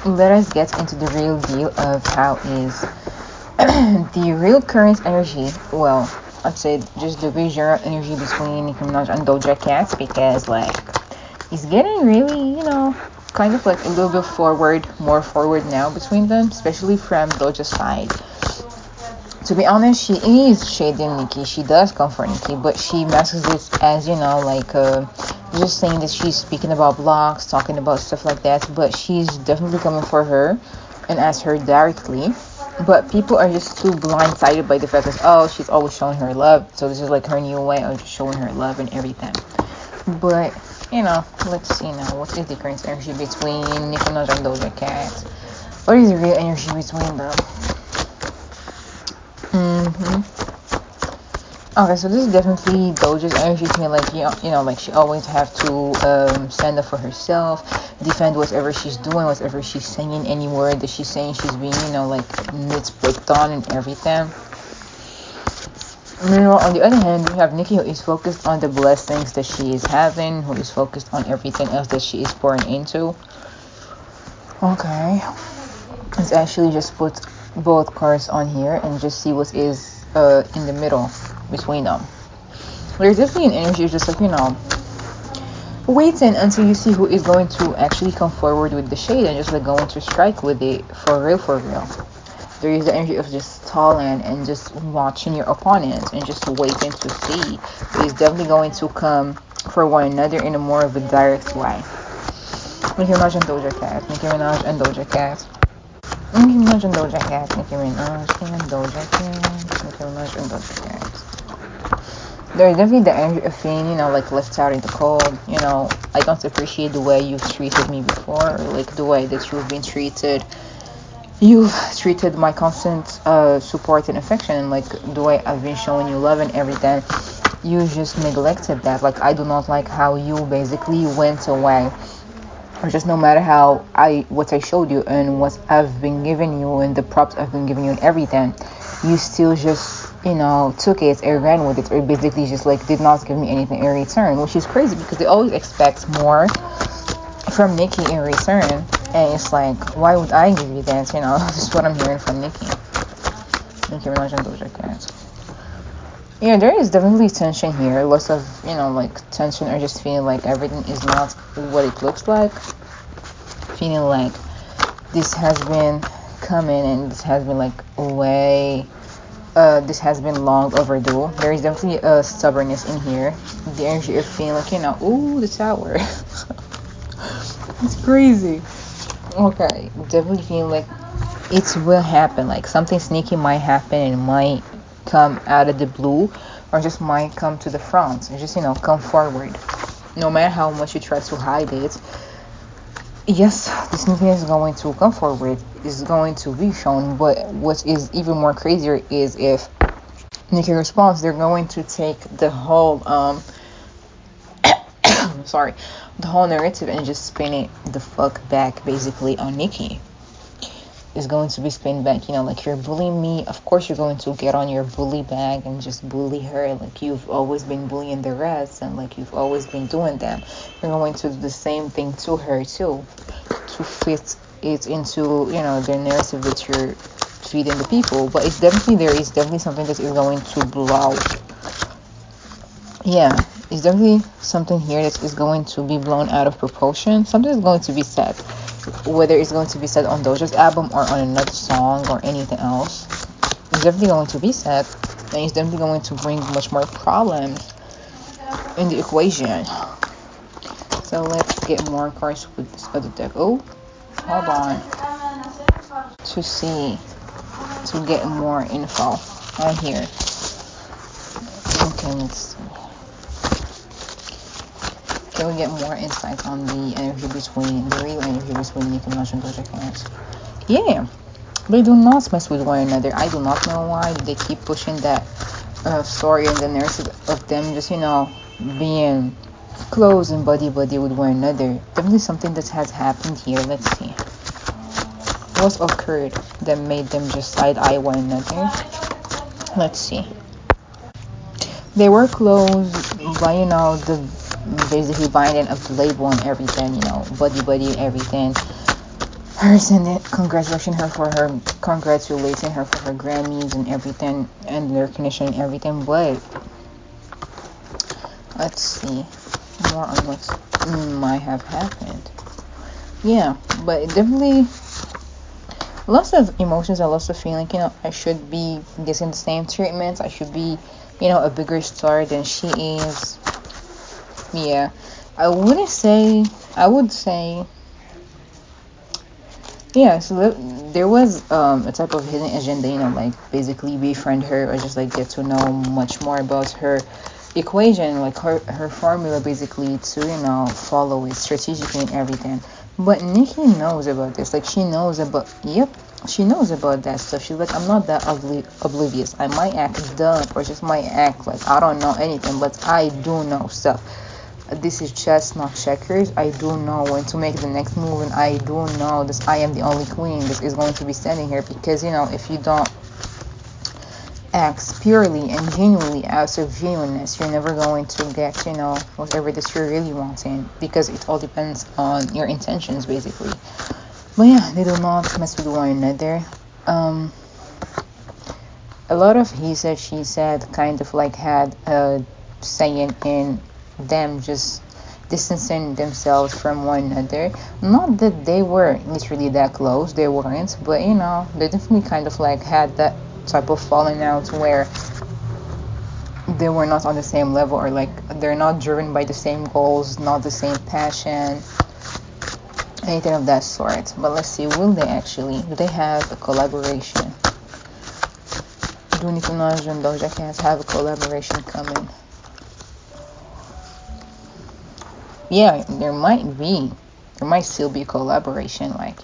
let us get into the real deal of how is the real current energy. Well, I'd say just the real general energy between Nicki Minaj and Doja Cat, because like it's getting really, kind of like a little bit more forward now between them, especially from Doja's side. To be honest, she is shading Nicki. She does come for Nicki, but she messes it as, just saying that she's speaking about blogs, talking about stuff like that, but she's definitely coming for her and ask her directly. But people are just too blindsided by the fact that, oh, she's always showing her love, so this is like her new way of just showing her love and everything. But, let's see now. What is the current energy between Nicki Minaj and Doja Cat? What is the real energy between them? Okay, so this is definitely Doja's energy to me. Like, like she always have to stand up for herself, defend whatever she's doing, whatever she's saying, any word that she's saying, she's being, nitpicked on and everything. Meanwhile, on the other hand, we have Nicki, who is focused on the blessings that she is having, who is focused on everything else that she is pouring into. Okay, let's actually just put both cards on here and just see what is in the middle between them. There's definitely an energy of just like, waiting until you see who is going to actually come forward with the shade and just like going to strike with it for real. There is the energy of just stalling and just watching your opponent and just waiting to see who is definitely going to come for one another in a more of a direct way. Nicki Minaj and Doja Cat. Nicki Minaj and Doja Cat. Nicki Minaj and Doja Cat. Nicki Minaj and Doja Cat. Nicki Minaj and Doja Cat. There's definitely the energy of feeling, like left out in the cold. I don't appreciate the way you've treated me before, or like the way that you've been treated. You've treated my constant support and affection, like the way I've been showing you love and everything. You just neglected that. Like, I do not like how you basically went away. Or just no matter what I showed you and what I've been giving you and the props I've been giving you and everything, you still just, took it and ran with it, or basically just like did not give me anything in return, which is crazy because they always expect more from Nicki in return. And it's like, why would I give you that? This is what I'm hearing from Nicki Minaj and Doja Cat. Yeah, there is definitely tension here. Lots of, tension, or just feeling like everything is not what it looks like. Feeling like this has been coming and this has been like this has been long overdue. There is definitely a stubbornness in here. The energy of feeling like, ooh, the tower. It's crazy. Okay, definitely feeling like it will happen. Like something sneaky might happen and might come out of the blue, or just might come to the front and just come forward. No matter how much you try to hide it, yes, this sneakiness is going to come forward, is going to be shown. But what is even more crazier is if Nicki responds, they're going to take the whole the whole narrative and just spin it the fuck back basically on Nicki. Is going to be spin back, like, you're bullying me, of course you're going to get on your bully bag and just bully her, like you've always been bullying the rest, and like you've always been doing them. You're going to do the same thing to her too, to fit it into, the narrative that you're feeding the people. But there is definitely something that is going to blow. Yeah, it's definitely something here that is going to be blown out of proportion. Something is going to be said. Whether it's going to be said on Doja's album or on another song or anything else, it's definitely going to be said, and it's definitely going to bring much more problems in the equation. So let's get more cards with this other deck. Oh, hold on. To get more info on here. Okay, let's see. Can we get more insight on the real energy between Nicki Minaj and Doja Cat? Yeah, they do not mess with one another. I do not know why they keep pushing that story and the narrative of them just, being close and buddy with one another. Definitely something that has happened here. Let's see. What occurred that made them just side-eye one another? Let's see. They were close by, the basically binding of the label and everything, buddy and everything. her sending congratulating her for her Grammys and everything and their connection and everything. But let's see more on what might have happened. Yeah, but definitely lots of emotions and lots of feeling. I should be getting the same treatment. I should be, a bigger star than she is. Yeah, I wouldn't say. I would say. Yeah, so there was a type of hidden agenda, like basically befriend her or just like get to know much more about her equation, like her formula basically to, follow it strategically and everything. But Nicki knows about this. Like she knows about, yep, she knows about that stuff. She's like, I'm not that oblivious. I might act dumb or just might act like I don't know anything, but I do know stuff. This is chess, not checkers. I do know when to make the next move, and I do know this. I am the only queen that is going to be standing here because, if you don't act purely and genuinely out of genuineness, you're never going to get, whatever this you're really wanting, because it all depends on your intentions, basically. But yeah, they do not mess with one another. A lot of he said, she said kind of like had a saying in them just distancing themselves from one another. Not that they were literally that close, they weren't, but they definitely kind of like had that type of falling out where they were not on the same level, or like they're not driven by the same goals, not the same passion, anything of that sort. But let's see, do they have a collaboration? Do Nicki Minaj and Doja Cat have a collaboration coming? Yeah, there might still be a collaboration, like,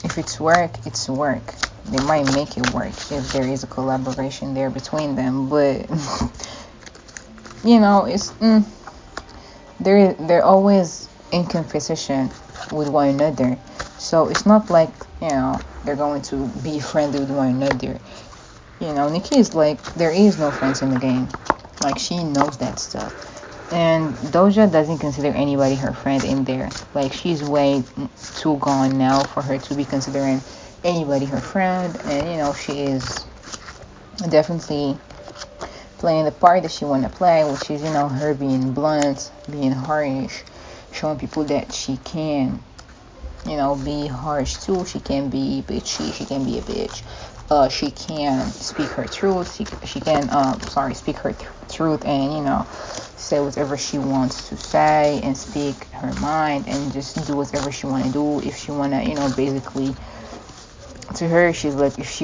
if it's work, it's work. They might make it work if there is a collaboration there between them, but it's they're always in competition with one another, so it's not like they're going to be friendly with one another. Nicki is like, there is no friends in the game, like she knows that stuff. And Doja doesn't consider anybody her friend in there. Like, she's way too gone now for her to be considering anybody her friend. And, she is definitely playing the part that she want to play, which is, her being blunt, being harsh, showing people that she can, be harsh too. She can be bitchy. She can be a bitch. She can speak her truth. She can, speak her truth and, say whatever she wants to say and speak her mind and just do whatever she want to do. If she want to, basically, to her, she's like, if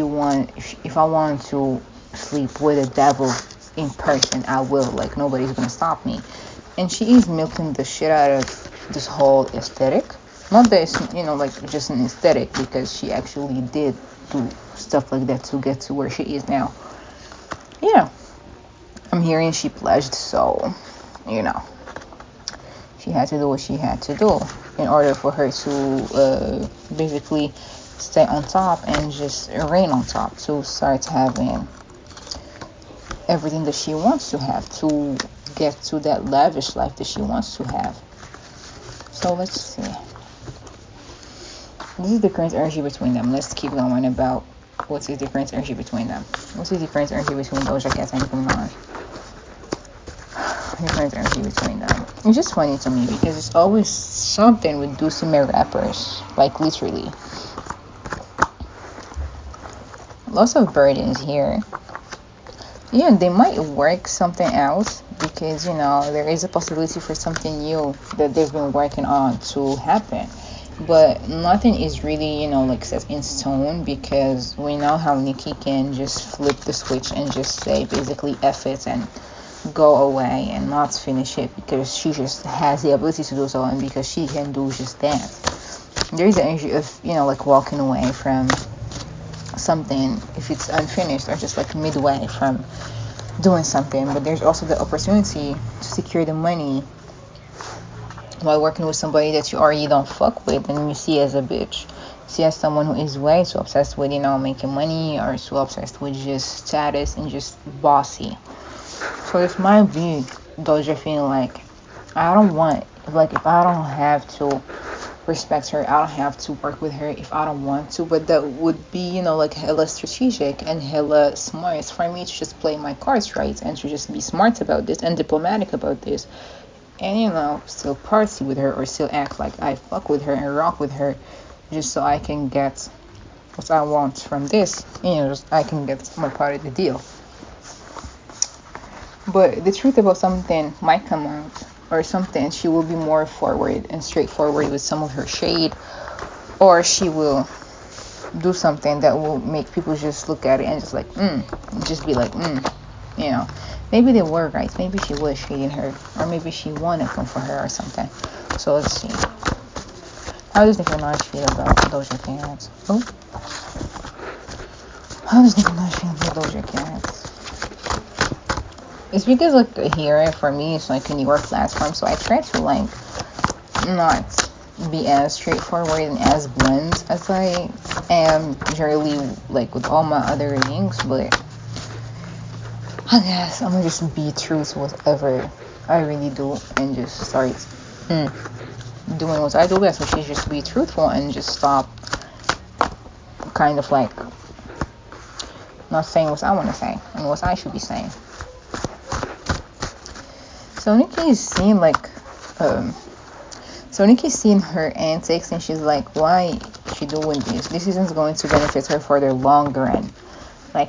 I want to sleep with a devil in person, I will. Like, nobody's going to stop me. And she is milking the shit out of this whole aesthetic. Not that it's, like just an aesthetic, because she actually did do stuff like that to get to where she is now. Yeah. I'm hearing she pledged, so, she had to do what she had to do in order for her to basically stay on top and just reign on top, to start having everything that she wants to have, to get to that lavish life that she wants to have. So let's see. This is the current energy between them. Let's keep going about what is the current energy between them. What is the current energy between Doja Cat and Nicki Minaj? The current energy between them. It's just funny to me because it's always something with dulcimer rappers. Like, literally. Lots of burdens here. Yeah, they might work something out because, there is a possibility for something new that they've been working on to happen. But nothing is really, like set in stone, because we know how Nicki can just flip the switch and just say basically F it and go away and not finish it, because she just has the ability to do so, and because she can do just that. There is the energy of, like walking away from something if it's unfinished, or just like midway from doing something. But there's also the opportunity to secure the money while working with somebody that you already don't fuck with and you see as a bitch. See as someone who is way too obsessed with, making money, or too obsessed with just status and just bossy. So this might be Doja feeling like, I don't want, like, if I don't have to respect her. I don't have to work with her if I don't want to, but that would be, like hella strategic and hella smart for me to just play my cards right and to just be smart about this and diplomatic about this, and still party with her or still act like I fuck with her and rock with her, just so I can get what I want from this, just I can get my part of the deal. But the truth about something might come out, or something, she will be more forward and straightforward with some of her shade, or she will do something that will make people just look at it and just like, just be like, maybe they were right, maybe she was shading her, or maybe she wanted to come for her or something. So let's see. How does Nicki Minaj feel about Doja Cat? How does Nicki Minaj feel about Doja Cat? It's because here for me it's like a newer platform, so I try to not be as straightforward and as blunt as I am usually with all my other links, but I guess I'm gonna just be true to whatever I really do and just start doing what I do best, which is just be truthful and just stop kind of not saying what I want to say and what I should be saying. So Nicki's seen Nicki's seen her antics and she's like, why is she doing this? This isn't going to benefit her for the long run.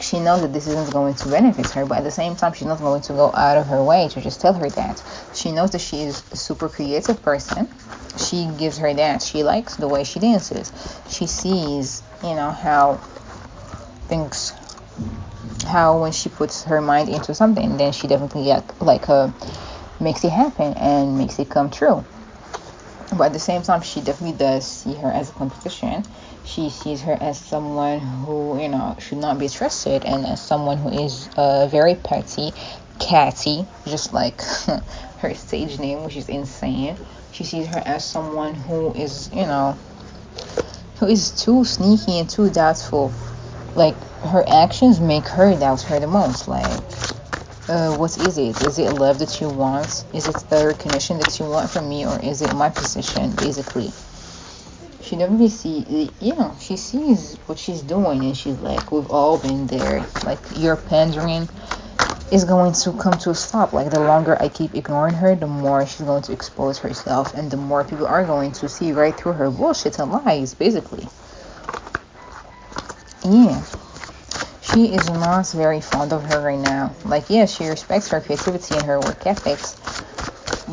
She knows that this isn't going to benefit her, but at the same time, she's not going to go out of her way to just tell her that. She knows that she is a super creative person. She gives her that. She likes the way she dances. She sees, how when she puts her mind into something, then she definitely makes it happen and makes it come true. But at the same time, she definitely does see her as a competition. She sees her as someone who, should not be trusted, and as someone who is very petty, catty, just like her stage name, which is insane. She sees her as someone who is, who is too sneaky and too doubtful. Her actions make her doubt her the most. What is it? Is it love that you want? Is it the recognition that you want from me? Or is it my position, basically? She definitely she sees what she's doing and she's like, we've all been there. Your pandering is going to come to a stop. The longer I keep ignoring her, the more she's going to expose herself and the more people are going to see right through her bullshit and lies, basically. Yeah. She is not very fond of her right now. She respects her creativity and her work ethics,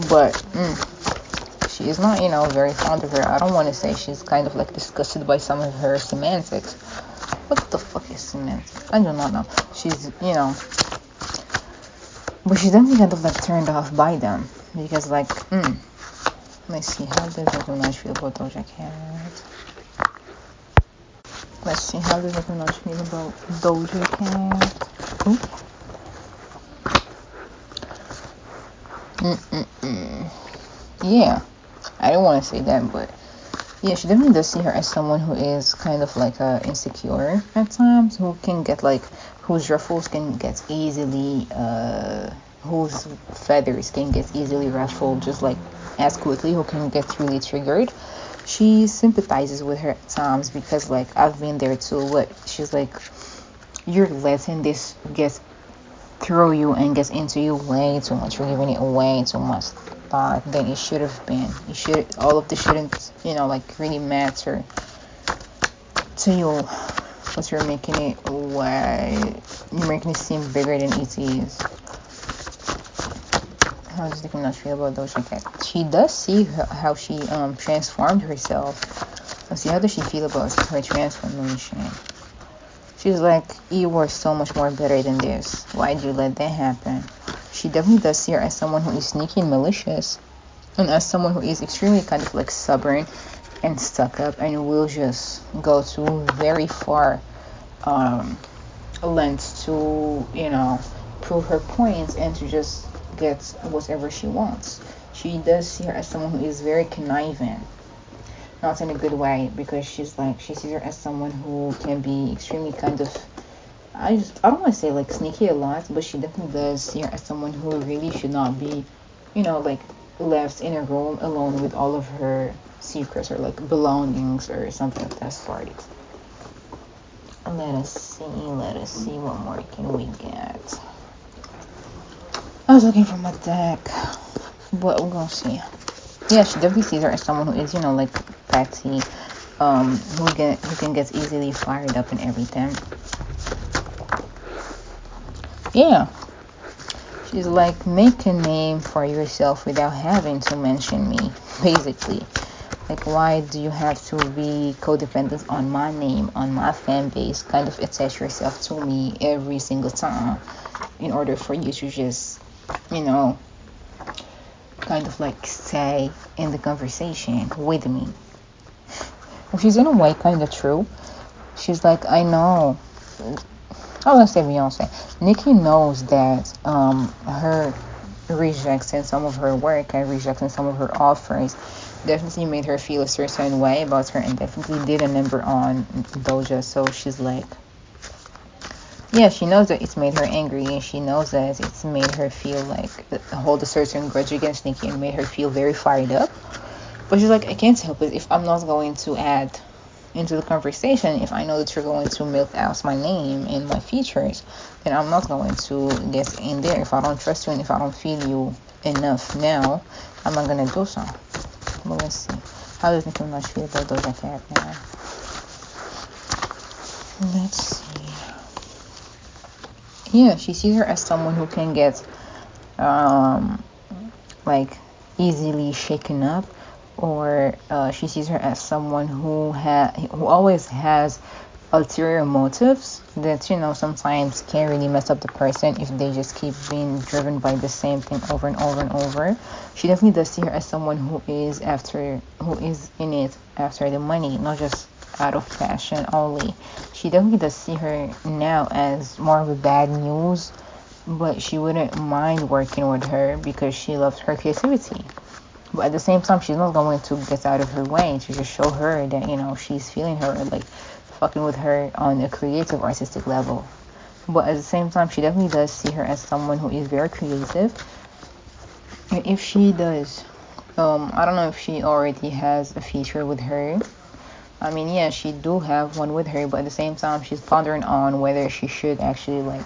but she is not, very fond of her. I don't want to say she's kind of disgusted by some of her semantics. What the fuck is semantics? I do not know. She's, but she's definitely kind of turned off by them because let's see, how does Nicki Minaj feel about Doja Cat? Let's see, how does Nicki Minaj feel about Doja Cat? Yeah, I don't want to say that, but yeah, she definitely does see her as someone who is kind of insecure at times, who can get whose ruffles can get easily, whose feathers can get easily ruffled just as quickly, who can get really triggered. She sympathizes with her at times because I've been there too. But she's you're letting this get through you and get into you way too much. You're giving it way too much thought than it should have been. All of this shouldn't really matter to you, but you're making it seem bigger than it is. How does Nicki Minaj feel about Doja Cat? She does see how she transformed herself. Let's see, how does she feel about her transformation? She's you were so much more better than this. Why'd you let that happen? She definitely does see her as someone who is sneaky and malicious, and as someone who is extremely kind of stubborn and stuck up and will just go to very far lengths to, prove her points and to just get whatever she wants. She does see her as someone who is very conniving, not in a good way, because she sees her as someone who can be extremely kind of, I don't want to say sneaky a lot, but she definitely does see her as someone who really should not be, left in a room alone with all of her secrets or like belongings or something of that sort. Let us see what more can we get. I was looking for my deck, but we're gonna see. Yeah, she definitely sees her as someone who is, like petty, who can get easily fired up and everything. Yeah, she's like, make a name for yourself without having to mention me, basically. Like, why do you have to be codependent on my name, on my fan base, kind of attach yourself to me every single time in order for you to just, kind of like stay in the conversation with me? Which is in a way kind of true. She's like, I know. I want to say Beyonce. Nicki knows that her rejecting some of her work and rejecting some of her offers definitely made her feel a certain way about her and definitely did a number on Doja. So she's like, yeah, she knows that it's made her angry and she knows that it's made her feel like hold a certain grudge against Nicki and made her feel very fired up. But she's like, I can't help it if I'm not going to add into the conversation. If I know that you're going to milk out my name and my features, then I'm not going to get in there. If I don't trust you and if I don't feel you enough now, I'm not going to do so. But let's see. How does Nicki Minaj feel about Doja Cat now? Let's see. Yeah, she sees her as someone who can get like easily shaken up, or she sees her as someone who always has ulterior motives that sometimes can really mess up the person if they just keep being driven by the same thing over and over and over. She definitely does see her as someone who is in it after the money, not just out of passion only. She definitely does see her now as more of a bad news, but she wouldn't mind working with her because she loves her creativity. But at the same time, she's not going to get out of her way to just show her that, she's feeling her, like fucking with her on a creative, artistic level. But at the same time, she definitely does see her as someone who is very creative. And if she does, I don't know if she already has a feature with her. I mean, yeah, she do have one with her, but at the same time, she's pondering on whether she should actually, like,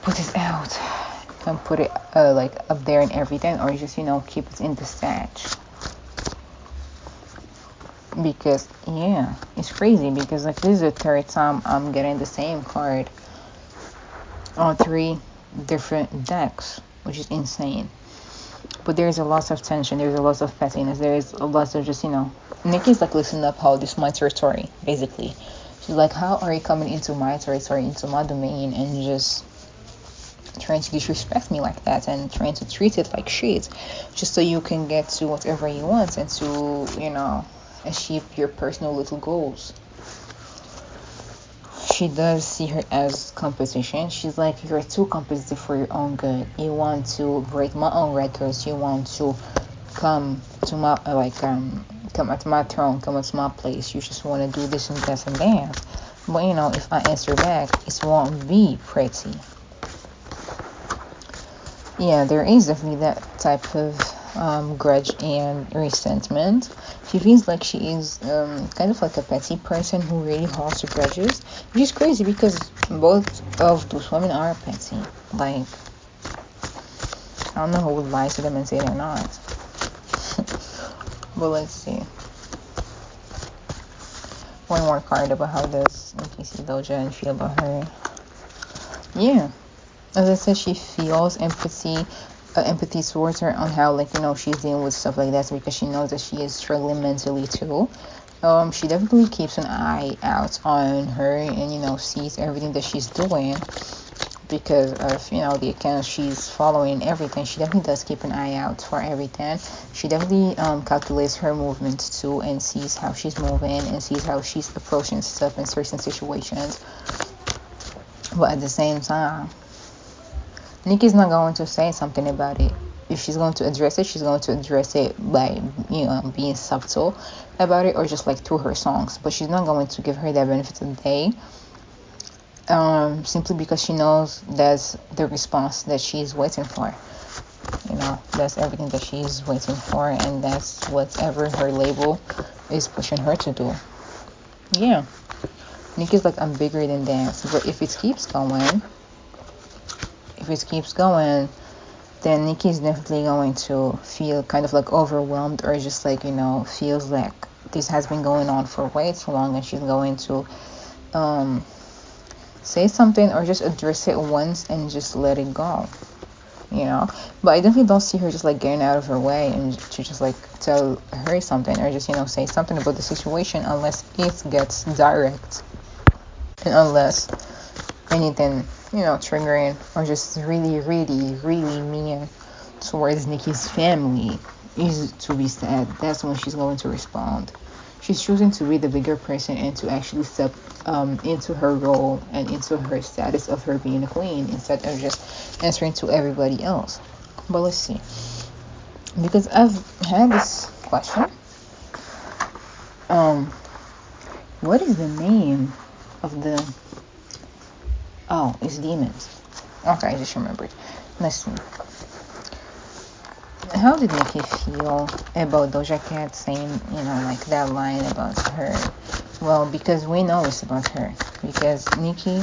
put it out and put it, like, up there and everything, or just, keep it in the stash. Because, yeah, it's crazy, because, like, this is the third time I'm getting the same card on 3 different decks, which is insane. But there's a lot of tension, there's a lot of pettiness, there's a lot of just, Nicki's like, listen up, how this is my territory, basically. She's like, how are you coming into my territory, into my domain, and just trying to disrespect me like that, and trying to treat it like shit, just so you can get to whatever you want, and to, achieve your personal little goals. She does see her as competition. She's like, you're too competitive for your own good. You want to break my own records. You want to come to my come at my throne, come at my place. You just want to do this and that and that. But if I answer back, it won't be pretty. Yeah, there is definitely that type of grudge and resentment. She feels like she is kind of like a petty person who really holds her grudges, which is crazy because both of those women are petty. Like, I don't know who would lie to them and say they're not. But let's see. One more card about how does Nicki see Doja and feel about her. Yeah. As I said, she feels empathy towards her on how, she's dealing with stuff like that, because she knows that she is struggling mentally too. She definitely keeps an eye out on her and, sees everything that she's doing because of, the accounts she's following, everything. She definitely does keep an eye out for everything. She definitely calculates her movements too and sees how she's moving and sees how she's approaching stuff in certain situations. But at the same time, Nicki's not going to say something about it. If she's going to address it, she's going to address it by, being subtle about it, or just like through her songs. But she's not going to give her that benefit of the day, simply because she knows that's the response that she's waiting for. that's everything that she's waiting for, and that's whatever her label is pushing her to do. Yeah, Nicki's like, I'm bigger than that. But if it keeps going, then Nicki's definitely going to feel kind of like overwhelmed, or just like, feels like this has been going on for way too long, and she's going to say something or just address it once and just let it go. But I definitely don't see her just like getting out of her way and to just like tell her something, or just say something about the situation, unless it gets direct, and unless anything triggering or just really, really, really mean towards Nicki's family is to be said. That's when she's going to respond. She's choosing to be the bigger person and to actually step into her role and into her status of her being a queen, instead of just answering to everybody else. But let's see, because I've had this question. What is the name of the... Oh, it's Demons. Okay, I just remembered. Let's see. How did Nicki feel about Doja Cat saying, like that line about her? Well, because we know it's about her. Because Nicki,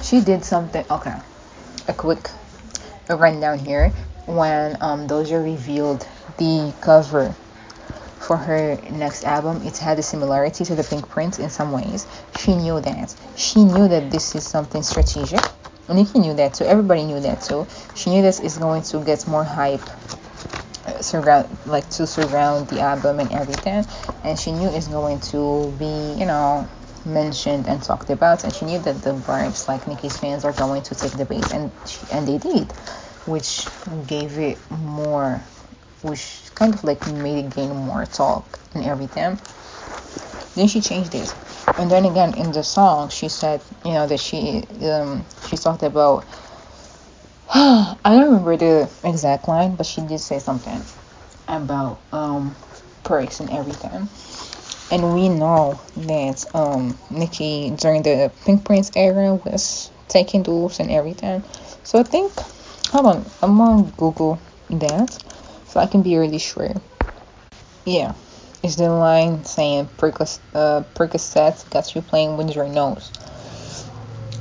she did something. Okay, a quick rundown here. When Doja revealed the cover for her next album, it had a similarity to the Pink Print in some ways. She knew that. She knew that this is something strategic. Nicki knew that too. Everybody knew that too. She knew that it's going to get more hype surround the album and everything, and she knew it's going to be mentioned and talked about, and she knew that the Barbs, like Nicki's fans, are going to take the bait, and they did, which gave it more, which kind of like made it gain more talk and everything. Then she changed it, and then again in the song she said that she talked about I don't remember the exact line, but she did say something about perks and everything. And we know that Nicki during the Pink Prince era was taking those and everything. So I think, hold on, I'm gonna Google that so I can be really sure. Yeah, it's the line saying Percocet got you playing with your nose.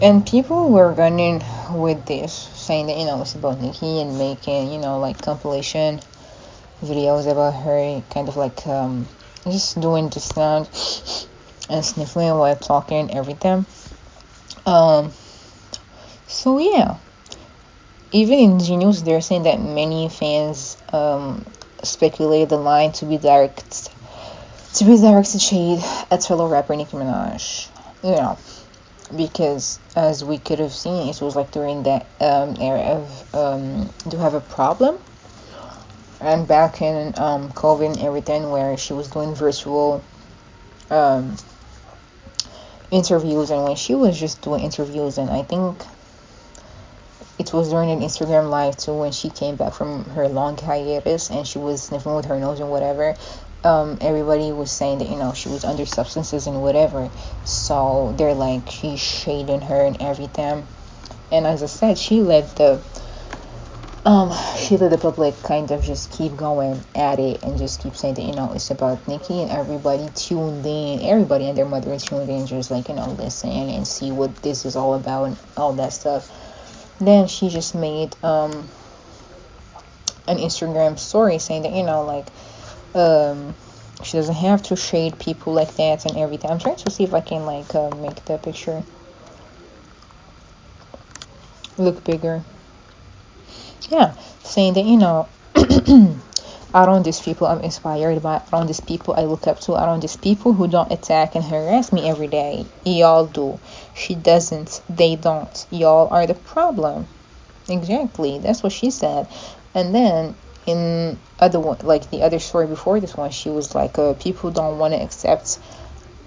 And people were running with this, saying that, it's about Nicki, and making, like compilation videos about her, kind of like just doing the sound and sniffling while talking and everything. So yeah, even in Genius, they're saying that many fans speculate the line to be directed shade at fellow rapper Nicki Minaj. Because as we could have seen, it was like during that era of Do Have a Problem, and back in COVID and everything, where she was doing virtual interviews, and when she was just doing interviews, and I think it was during an Instagram live too, when she came back from her long hiatus and she was sniffing with her nose and whatever. Everybody was saying that she was under substances and whatever, so they're like, she's shading her and everything. And as I said, she let the public kind of just keep going at it and just keep saying that it's about Nicki, and everybody tuned in, everybody and their mother tuned in, just like listen and see what this is all about and all that stuff. Then she just made an Instagram story saying that she doesn't have to shade people like that and everything. I'm trying to see if I can make the picture look bigger. Yeah, saying that out on these people I'm inspired by, out on these people I look up to, out on these people who don't attack and harass me every day. Y'all do. She doesn't. They don't. Y'all are the problem. Exactly. That's what she said. And then in other one, like the other story before this one, she was like, people don't want to accept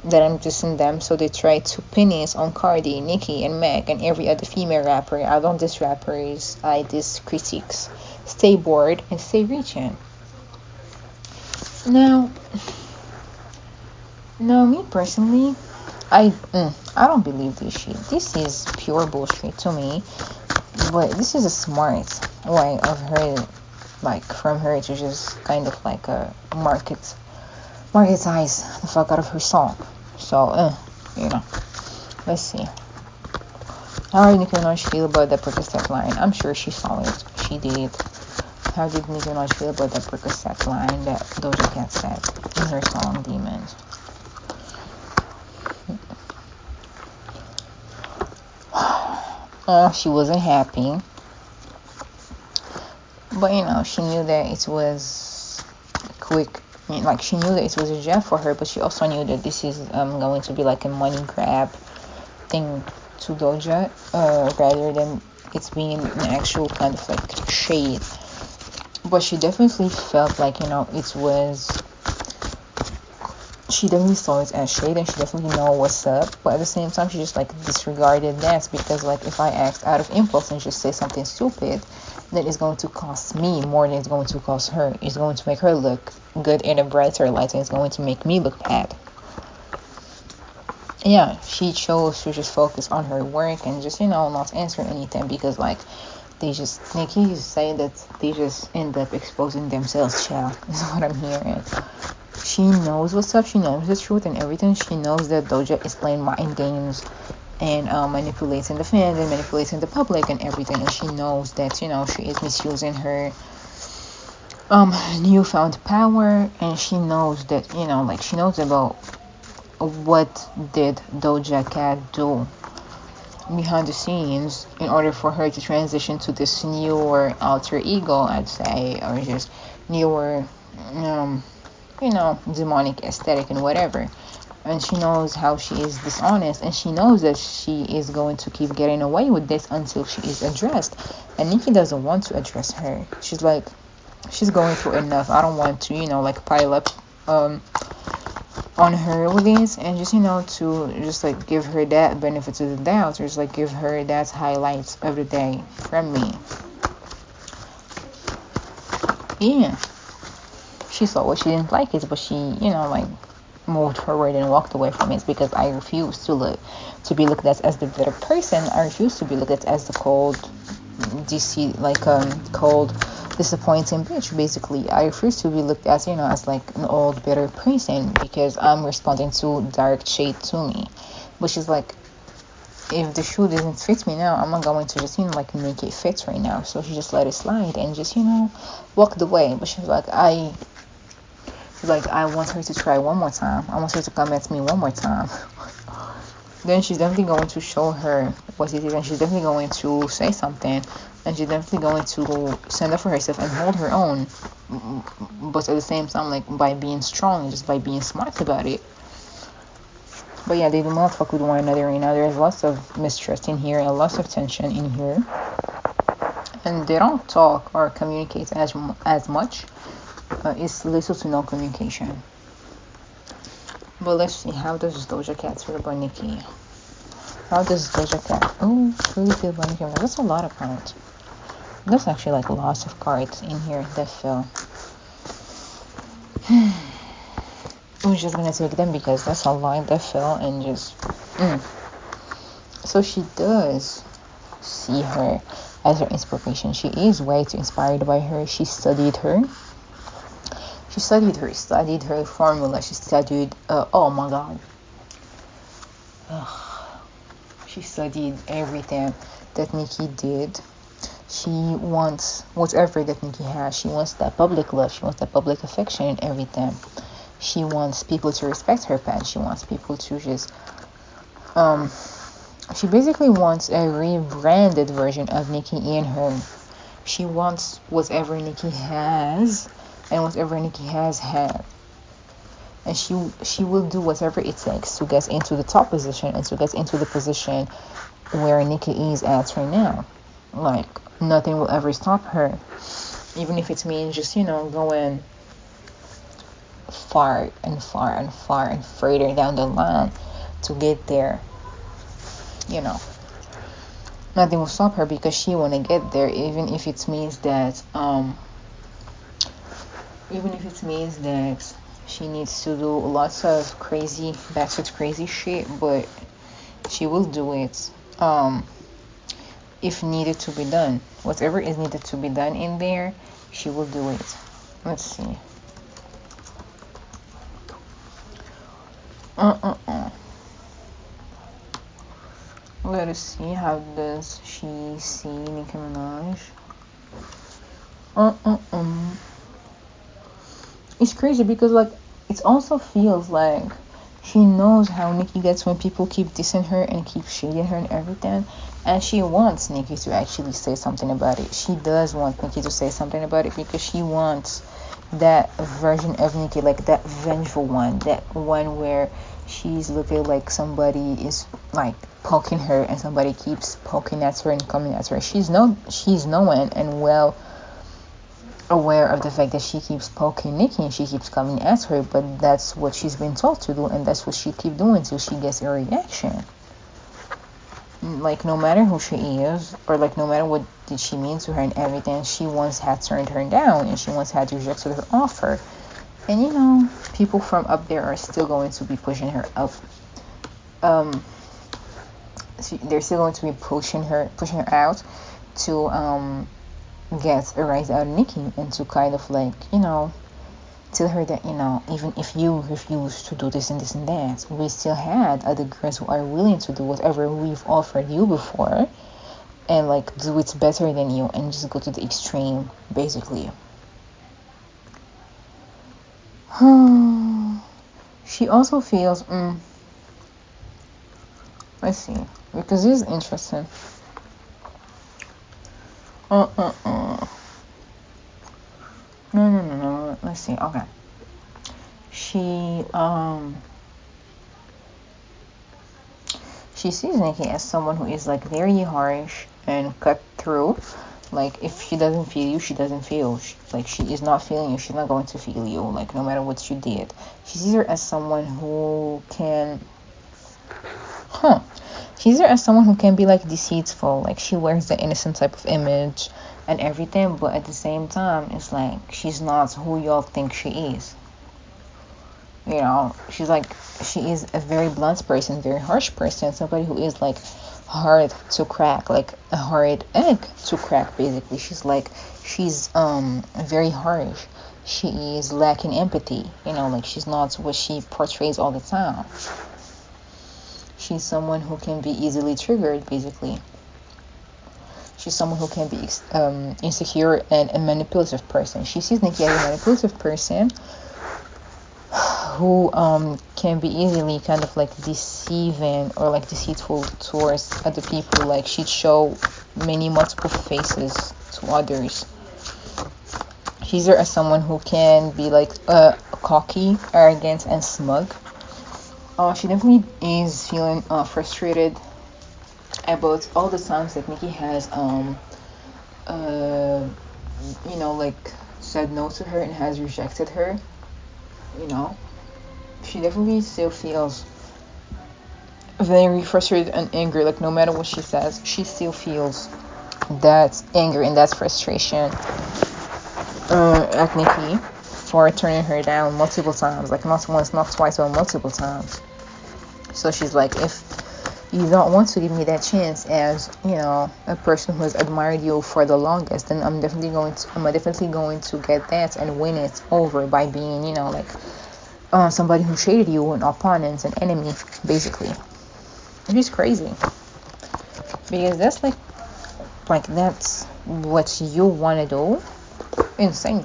that I'm dissing them, so they try to pin it on Cardi, Nicki, and Meg, and every other female rapper. I don't diss rappers, I diss critiques. Stay bored and stay reaching. Now, me personally, I don't believe this shit. This is pure bullshit to me. But this is a smart way of her like from her to just kind of like a marketize the fuck out of her song. So you know, let's see. How did Nicki Minaj feel about that Percocet line? I'm sure she saw it. She did. How did Nicki Minaj feel about that Percocet line that Doja Cat said in her song Demons? She wasn't happy. But you know, she knew that it was quick. I mean, like, she knew that it was a jab for her, but she also knew that this is going to be like a money grab thing to Doja, rather than it's being an actual kind of like shade. But she definitely felt like, you know, it was, she definitely saw it as shade, and she definitely know what's up. But at the same time, she just like disregarded that, because like if I act out of impulse and just say something stupid, then it's going to cost me more than it's going to cost her. It's going to make her look good in a brighter light, and it's going to make me look bad. Yeah, she chose to just focus on her work and just, you know, not answer anything, because like Nicki is saying that they just end up exposing themselves, child, is what I'm hearing. She knows what's up, she knows the truth and everything. She knows that Doja is playing mind games and manipulating the fans and manipulating the public and everything, and she knows that, you know, she is misusing her newfound power, and she knows that, you know, like, she knows about what did Doja Cat do behind the scenes in order for her to transition to this newer alter ego, I'd say, or just newer you know, demonic aesthetic and whatever. And she knows how she is dishonest, and she knows that she is going to keep getting away with this until she is addressed. And Nicki doesn't want to address her. She's like, she's going through enough. I don't want to, you know, like, pile up on her with this, and just, you know, to just like give her that benefit of the doubt, or just like give her that highlights of the day from me. Yeah, she saw what she didn't like it, but she, you know, like, moved forward and walked away from it, because I refuse to be looked at as the better person. I refuse to be looked at as the cold cold, disappointing bitch. Basically, I refuse to be looked at, you know, as like an old bitter person, because I'm responding to dark shade to me. But she's like, if the shoe doesn't fit me now, I'm not going to just, you know, like, make it fit right now. So she just let it slide and just, you know, walked away. But she's like, I want her to try one more time. I want her to come at me one more time. Then she's definitely going to show her what it is, and she's definitely going to say something, and she's definitely going to stand up for herself and hold her own, but at the same time, like, by being strong and just by being smart about it. But yeah, they do not fuck with one another right now. There's lots of mistrust in here and lots of tension in here, and they don't talk or communicate as much. It's little to no communication. But let's see, how does Doja Cat feel about Nicki? How does Doja Cat really feel about Nicki? That's a lot of cards. There's actually like lots of cards in here that fell. We're just gonna take them because that's a line that fell, and just So she does see her as her inspiration. She is way too inspired by her. She studied her. She studied her formula. She studied, oh my god. She studied everything that Nicki did. She wants whatever that Nicki has. She wants that public love. She wants that public affection and everything. She wants people to respect her pen. She wants people to just, she basically wants a rebranded version of Nicki in her. She wants whatever Nicki has, and whatever Nicki has had, and she will do whatever it takes to get into the top position and to get into the position where Nicki is at right now. Like, nothing will ever stop her, even if it means just, you know, going far and far and far and further down the line to get there. You know, nothing will stop her, because she want to get there, even if it means that she needs to do lots of crazy, batshit crazy shit, but she will do it if needed to be done. Whatever is needed to be done in there, she will do it. Let's see. Let us see, how does she see Nicki Minaj? It's crazy because like it also feels like she knows how Nicki gets when people keep dissing her and keep shading her and everything, and she wants Nicki to actually say something about it. She does want Nicki to say something about it because she wants that version of Nicki, like that vengeful one, that one where she's looking like somebody is like poking her and somebody keeps poking at her and coming at her. She's knowing and well aware of the fact that she keeps poking Nicki and she keeps coming at her, but that's what she's been told to do, and that's what she keep doing till she gets a reaction. Like no matter who she is, or like no matter what did she mean to her and everything, she once had turned her down and she once had rejected her offer. And you know, people from up there are still going to be pushing her up. They're still going to be pushing her out to get a rise out of Nicki and to kind of like, you know, tell her that, you know, even if you refuse to do this and this and that, we still had other girls who are willing to do whatever we've offered you before and like do it better than you and just go to the extreme, basically. She also feels let's see, because this is interesting. No. Let's see. Okay. She sees Nicki as someone who is like very harsh and cut through. Like if she doesn't feel you, she doesn't feel. Like she is not feeling you, she's not going to feel you. Like no matter what you did, she sees her as someone who can. She sees her as someone who can be like deceitful. Like she wears the innocent type of image and everything, but at the same time, it's like she's not who y'all think she is. You know, she is a very blunt person, very harsh person, somebody who is like hard to crack, like a hard egg to crack, basically. She's very harsh. She is lacking empathy, you know, like she's not what she portrays all the time. She's someone who can be easily triggered, basically. She's someone who can be insecure and a manipulative person. She sees Nicki as a manipulative person who can be easily kind of like deceiving or like deceitful towards other people. Like she'd show multiple faces to others. She's there as someone who can be like cocky, arrogant, and smug. She definitely is feeling frustrated about all the times that Nicki has you know, like said no to her and has rejected her. You know, she definitely still feels very frustrated and angry. Like no matter what she says, she still feels that anger and that frustration at Nicki for turning her down multiple times. Like not once, not twice, but multiple times. So she's like, if you don't want to give me that chance as, you know, a person who has admired you for the longest, then I'm definitely going to get that and win it over by being, you know, like somebody who shaded you, an opponent, an enemy, basically. Which is crazy, because that's like that's what you want to do. Insane.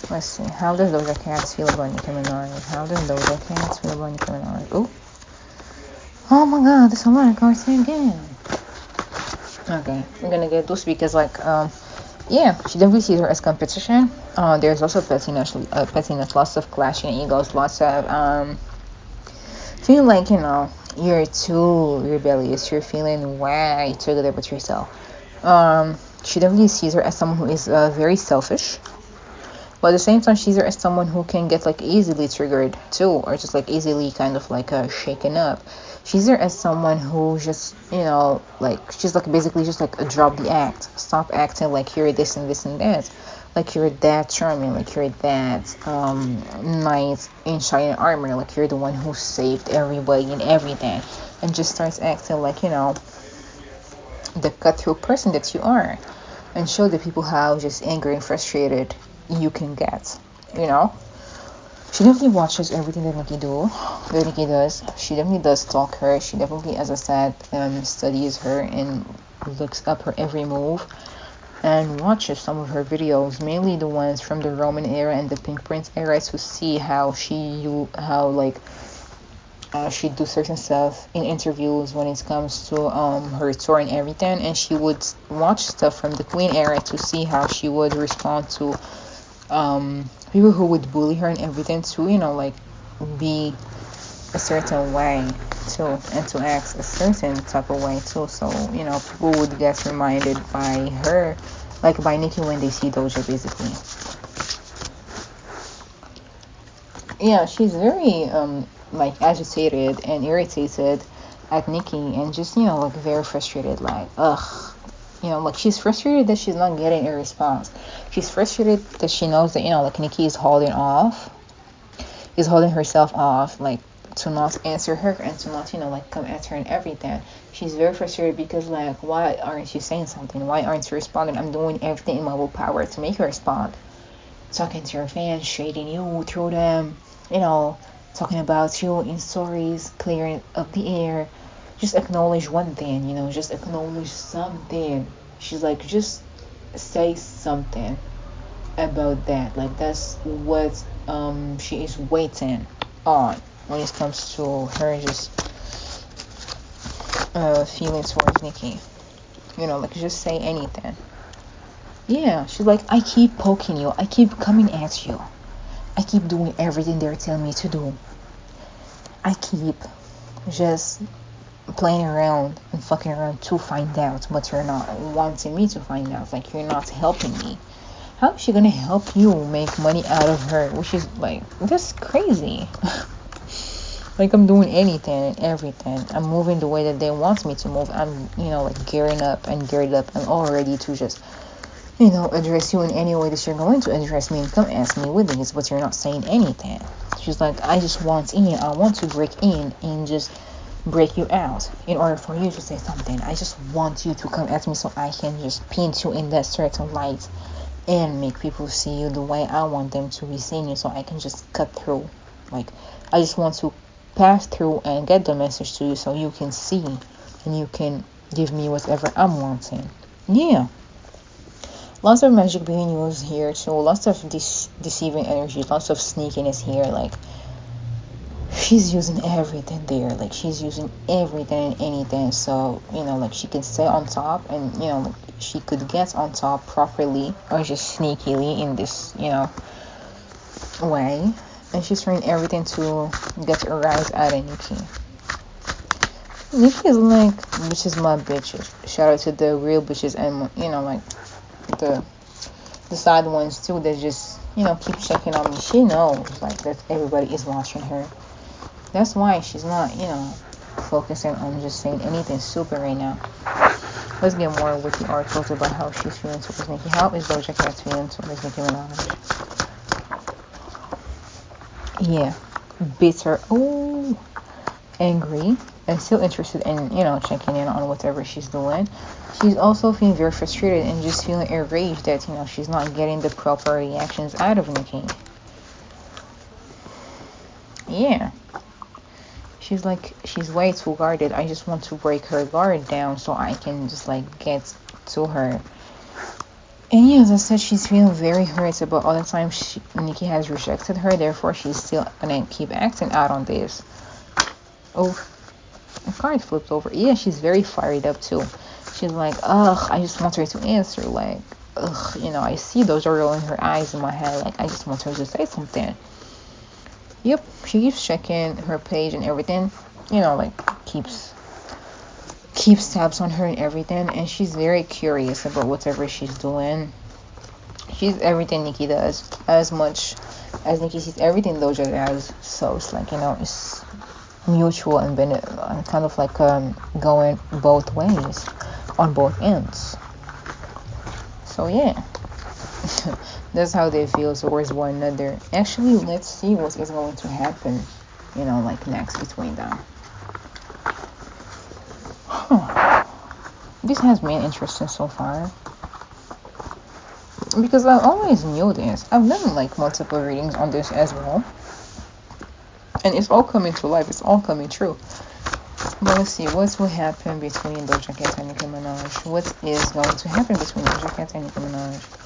Let's see. How does Doja Cat feel about Nicki Minaj? How does Doja Cat feel about Nicki Minaj? Oh my god, there's a lot of cards again. Okay, I'm gonna get those because like yeah, she definitely sees her as competition. There's also pettiness, lots of clashing egos, lots of feeling like, you know, you're too rebellious, you're feeling way too good about yourself. She definitely sees her as someone who is very selfish, but at the same time she sees her as someone who can get like easily triggered too, or just like easily kind of like shaken up. She's there as someone who just, you know, like she's like basically just like drop the act, stop acting like you're this and this and that, like you're that charming, like you're that knight in shining armor, like you're the one who saved everybody and everything, and just starts acting like, you know, the cutthroat person that you are. and show the people how just angry and frustrated you can get, you know. She definitely watches everything that Nicki does. She definitely does stalk her. She definitely, as I said, studies her and looks up her every move and watches some of her videos, mainly the ones from the Roman era and the Pink Prince era, to see how she do certain stuff in interviews when it comes to her tour and everything. And she would watch stuff from the Queen era to see how she would respond to people who would bully her and everything, to like be a certain way too, and to act a certain type of way too. So people would get reminded by her, like by Nicki, when they see Doja, basically. Yeah, she's very like agitated and irritated at Nicki, and just like very frustrated, like ugh. Like she's frustrated that she's not getting a response. She's frustrated that she knows that, like Nicki is holding herself off, like to not answer her and to not, like come at her and everything. She's very frustrated because, like, why aren't you saying something? Why aren't you responding? I'm doing everything in my willpower to make you respond. Talking to your fans, shading you through them, talking about you in stories, clearing up the air. Just acknowledge one thing, just acknowledge something. She's like, just say something about that. Like, that's what she is waiting on when it comes to her just feelings towards Nicki. Like, just say anything. Yeah, she's like, I keep poking you, I keep coming at you, I keep doing everything they're telling me to do. I keep just playing around and fucking around to find out, but you're not wanting me to find out. Like, you're not helping me. How is she gonna help you make money out of her? Which is like, that's crazy. Like, I'm doing anything and everything. I'm moving the way that they want me to move. I'm, like gearing up and geared up and all ready to just, address you in any way that you're going to address me and come ask me with these, but you're not saying anything. She's like, I just want in. I want to break in and just break you out in order for you to say something. I just want you to come at me so I can just paint you in that certain light and make people see you the way I want them to be seeing you, so I can just cut through. Like, I just want to pass through and get the message to you so you can see and you can give me whatever I'm wanting. Yeah. Lots of magic being used here too. Lots of deceiving energy. Lots of sneakiness here. Like, she's using everything there. Like, she's using everything and anything. So, like, she can stay on top and, like, she could get on top properly or just sneakily in this, way. And she's trying everything to get a rise out of Nicki. Nicki is like, bitches my bitches. Shout out to the real bitches and, like, the side ones too that just, keep checking on me. She knows, like, that everybody is watching her. That's why she's not, focusing on just saying anything stupid right now. Let's get more wiki articles about how she's feeling towards Nicki. How is Doja Cat feeling towards Nicki Minaj? Yeah, bitter, angry, and still interested in, checking in on whatever she's doing. She's also feeling very frustrated and just feeling enraged that, she's not getting the proper reactions out of Nicki. Yeah. She's like, she's way too guarded. I just want to break her guard down so I can just, like, get to her. And yeah, as I said, she's feeling very hurt about all the time Nicki has rejected her. Therefore, she's still gonna keep acting out on this. Oh, the card flipped over. Yeah, she's very fired up too. She's like, ugh, I just want her to answer. Like, ugh, I see those are rolling her eyes in my head. Like, I just want her to say something. Yep, she keeps checking her page and everything. Like, keeps tabs on her and everything. And she's very curious about whatever she's doing. She's everything Nicki does, as much as Nicki sees everything Doja does. So it's like, it's mutual and kind of like going both ways on both ends. So yeah. That's how they feel towards one another. Actually, let's see what is going to happen, like next between them. This has been interesting so far. because I always knew this. I've done like multiple readings on this as well, and it's all coming to life. It's all coming true. But let's see what will happen between Doja Cat and Nicki Minaj. What is going to happen between Doja Cat and Nicki Minaj?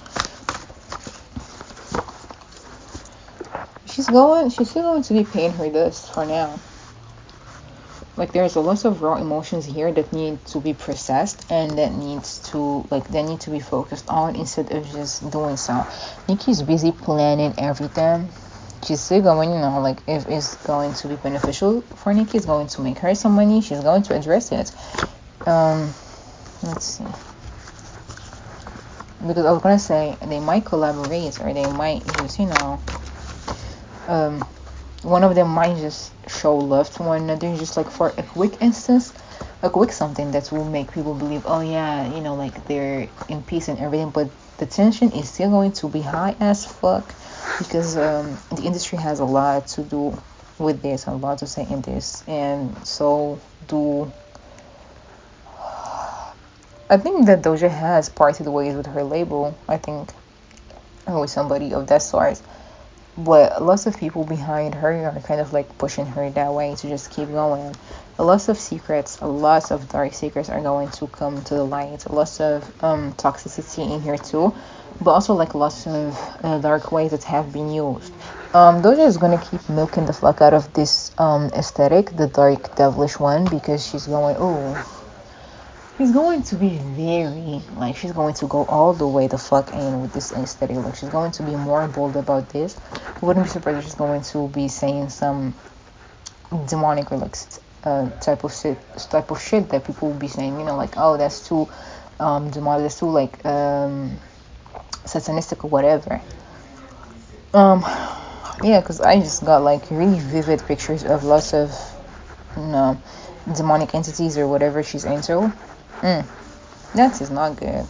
She's still going to be paying her dust for now. Like there's a lot of raw emotions here that need to be processed and that need to be focused on instead of just doing so. Nicki's busy planning everything. She's still going, like if it's going to be beneficial for Nicki, it's going to make her some money, she's going to address it. Let's see. Because I was gonna say they might collaborate or they might just, one of them might just show love to one another just like for a quick instance, a quick something that will make people believe, oh yeah, like they're in peace and everything, but the tension is still going to be high as fuck because the industry has a lot to do with this, a lot to say in this, and so do I think that Doja has parted ways with her label, I think, or with somebody of that sort. But lots of people behind her are kind of like pushing her that way to just keep going. Lots of secrets, lots of dark secrets are going to come to the light. Lots of toxicity in here too, but also like lots of dark ways that have been used. Doja is gonna keep milking the fuck out of this aesthetic, the dark devilish one, because she's going, she's going to be she's going to go all the way the fuck in with this aesthetic. Like, she's going to be more bold about this. I wouldn't be surprised if she's going to be saying some demonic or like type of shit that people will be saying, like, oh, that's too demonic, that's too like satanistic or whatever. Yeah, because I just got like really vivid pictures of lots of demonic entities or whatever she's into. That is not good.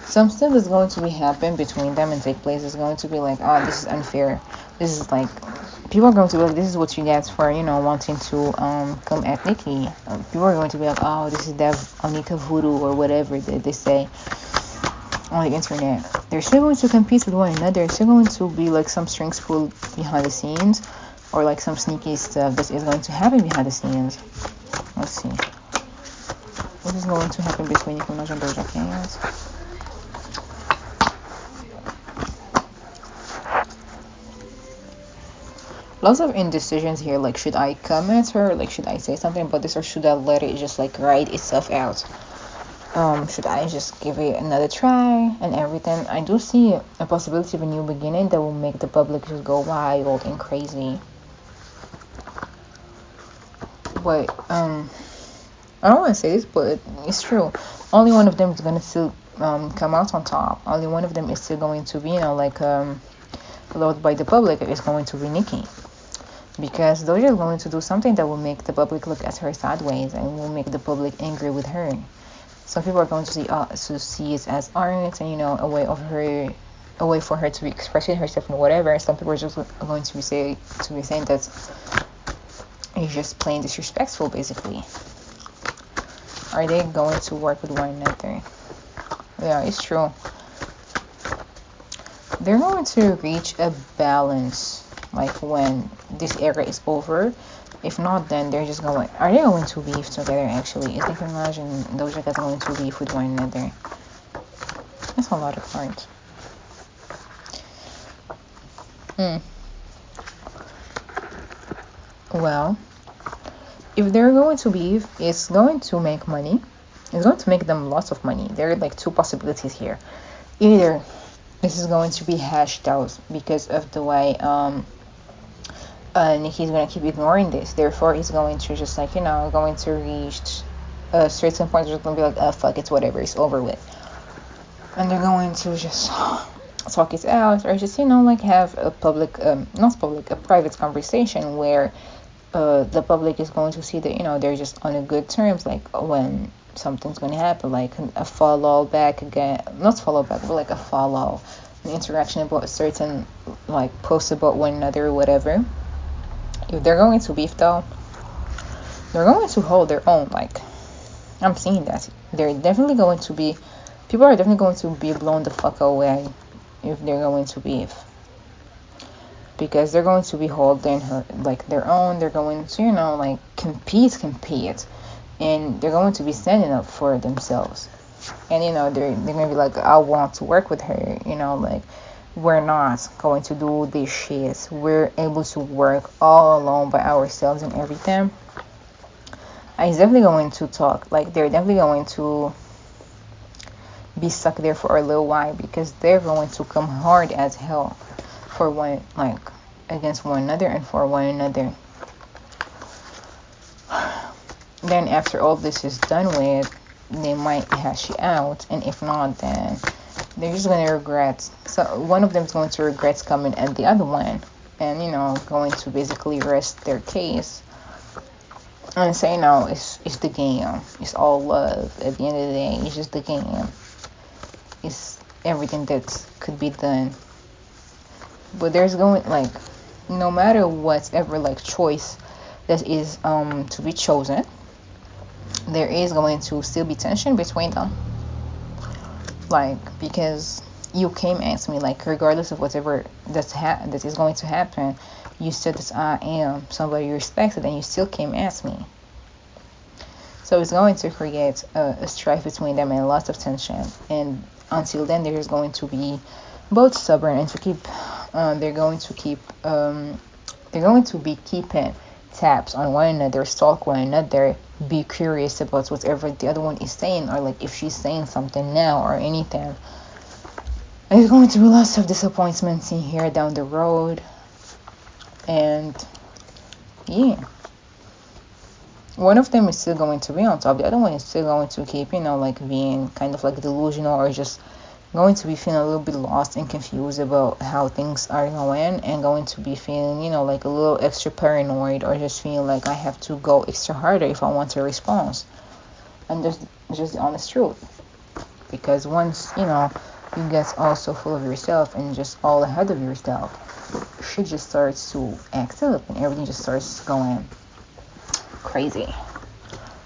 Some stuff is going to be happen between them and take place. It's going to be like, oh, this is unfair. This is like, people are going to be like, this is what you get for, wanting to come at Nicki. People are going to be like, oh, this is that Anika voodoo or whatever that they say on the internet. They're still going to compete with one another. There's still going to be like some strings pulled behind the scenes or like some sneaky stuff that is going to happen behind the scenes. Let's see. What is going to happen between Nicki Minaj and Doja Cat? Lots of indecisions here, like should I come at her, like should I say something about this, or should I let it just like write itself out? Should I just give it another try and everything? I do see a possibility of a new beginning that will make the public just go wild and crazy. But I don't want to say this, but it's true. Only one of them is gonna still come out on top. Only one of them is still going to be, loved by the public. Is going to be Nicki, because Doja is going to do something that will make the public look at her sideways and will make the public angry with her. Some people are going to see it as art and a way for her to be expressing herself and whatever. Some people are just going to be saying that it's just plain disrespectful, basically. Are they going to work with one another? Yeah, it's true. They're going to reach a balance, like when this era is over. If not, then they're just going. Are they going to leave together? Actually, is Nicki Minaj and Doja Cat going to leave with one another? That's a lot of cards. Well, if they're going to leave, it's going to make money. It's going to make them lots of money. There are like two possibilities here. Either this is going to be hashed out because of the way Nicki's going to keep ignoring this. Therefore, he's going to just like, going to reach a certain point. Just going to be like, oh, fuck, it's whatever. It's over with. And they're going to just talk it out or just, have a a private conversation where the public is going to see that they're just on a good terms, like when something's going to happen, like a follow back again, not follow back, but like a follow, an interaction about a certain like post about one another or whatever. If they're going to beef though, they're going to hold their own. Like, I'm seeing that they're definitely going to be, people are definitely going to be blown the fuck away if they're going to beef, because they're going to be holding her like their own. They're going to, like compete, and they're going to be standing up for themselves. And they're gonna be like, I want to work with her. Like, we're not going to do this shit. We're able to work all alone by ourselves and everything. And he's definitely going to talk. Like, they're definitely going to be stuck there for a little while, because they're going to come hard as hell for one, like against one another and for one another. Then after all this is done with, they might hash it out, and if not, then they're just going to regret. So one of them is going to regret coming at the other one, and going to basically rest their case and say, no, it's the game. It's all love. At the end of the day, it's just the game. It's everything that could be done. But there's going, like, no matter whatever, like, choice that is to be chosen, there is going to still be tension between them. Like, because you came at me, like, regardless of whatever that is going to happen, you said that I am somebody you respected, and you still came at me. So it's going to create a strife between them and lots of tension. And until then, there's going to be both stubborn and to keep. They're going to be keeping tabs on one another, stalk one another, be curious about whatever the other one is saying, or like if she's saying something now or anything. There's going to be lots of disappointments in here down the road. And yeah, one of them is still going to be on top. The other one is still going to keep, like being kind of like delusional, or just going to be feeling a little bit lost and confused about how things are going, and going to be feeling, like a little extra paranoid, or just feeling like I have to go extra harder if I want a response. And just the honest truth. Because once, you get all so full of yourself and just all ahead of yourself, shit just starts to act up, and everything just starts going crazy.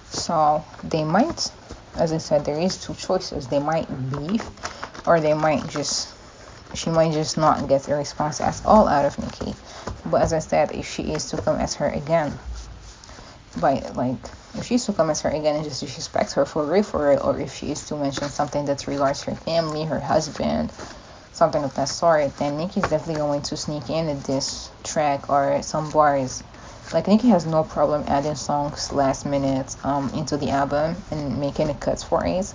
So they might, as I said, there is two choices. They might beef, or she might just not get a response at all out of Nicki. But as I said, if she is to come at her again, if she's to come at her again and just disrespect her for real, or if she is to mention something that regards her family, her husband, something of that sort, then Nicki's definitely going to sneak in at this track or some bars. Like, Nicki has no problem adding songs last minute into the album and making the cuts for it.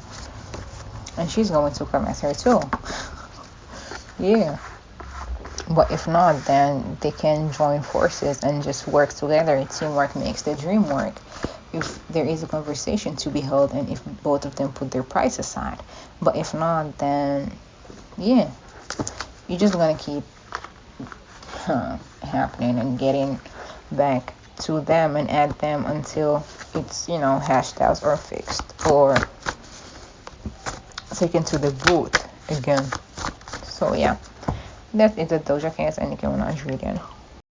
And she's going to come at her too. Yeah. But if not, then they can join forces and just work together. Teamwork makes the dream work. If there is a conversation to be held, and if both of them put their price aside. But if not, then yeah, you're just gonna keep happening and getting back to them and add them until it's, hashed out or fixed or taken to the booth again. So yeah, that is the Doja Cat and Nicki Minaj reading.